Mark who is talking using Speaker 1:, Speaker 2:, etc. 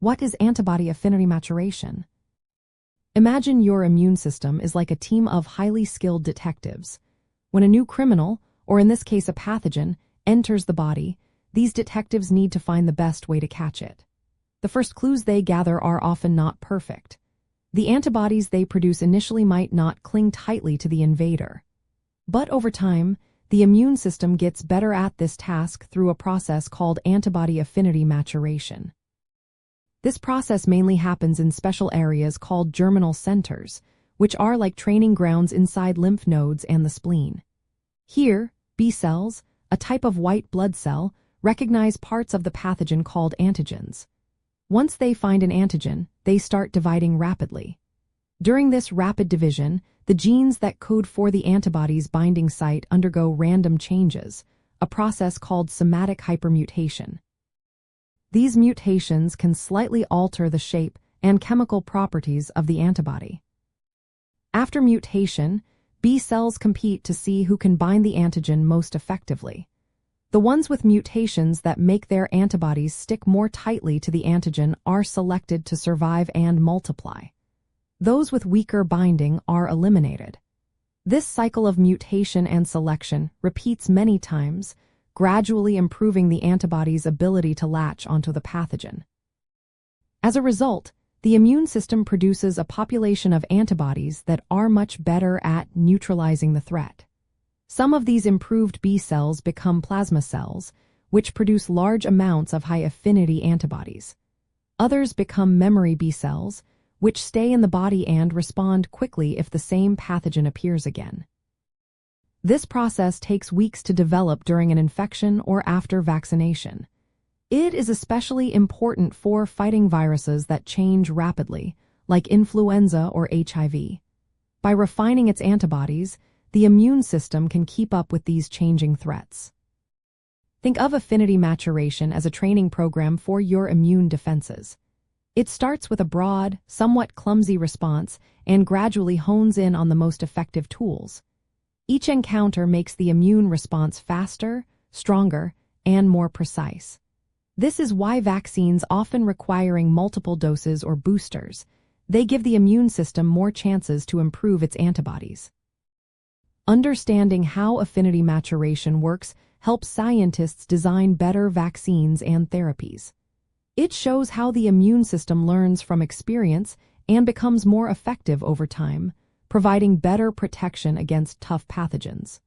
Speaker 1: What is antibody affinity maturation? Imagine your immune system is like a team of highly skilled detectives. When a new criminal, or in this case a pathogen, enters the body, these detectives need to find the best way to catch it. The first clues they gather are often not perfect. The antibodies they produce initially might not cling tightly to the invader. But over time, the immune system gets better at this task through a process called antibody affinity maturation. This process mainly happens in special areas called germinal centers, which are like training grounds inside lymph nodes and the spleen. Here, B cells, a type of white blood cell, recognize parts of the pathogen called antigens. Once they find an antigen, they start dividing rapidly. During this rapid division, the genes that code for the antibody's binding site undergo random changes, a process called somatic hypermutation. These mutations can slightly alter the shape and chemical properties of the antibody. After mutation, B cells compete to see who can bind the antigen most effectively. The ones with mutations that make their antibodies stick more tightly to the antigen are selected to survive and multiply. Those with weaker binding are eliminated. This cycle of mutation and selection repeats many times, gradually improving the antibody's ability to latch onto the pathogen. As a result, the immune system produces a population of antibodies that are much better at neutralizing the threat. Some of these improved B cells become plasma cells, which produce large amounts of high-affinity antibodies. Others become memory B cells, which stay in the body and respond quickly if the same pathogen appears again. This process takes weeks to develop during an infection or after vaccination. It is especially important for fighting viruses that change rapidly, like influenza or HIV. By refining its antibodies, the immune system can keep up with these changing threats. Think of affinity maturation as a training program for your immune defenses. It starts with a broad, somewhat clumsy response and gradually hones in on the most effective tools. Each encounter makes the immune response faster, stronger, and more precise. This is why vaccines often requiring multiple doses or boosters. They give the immune system more chances to improve its antibodies. Understanding how affinity maturation works helps scientists design better vaccines and therapies. It shows how the immune system learns from experience and becomes more effective over time, providing better protection against tough pathogens.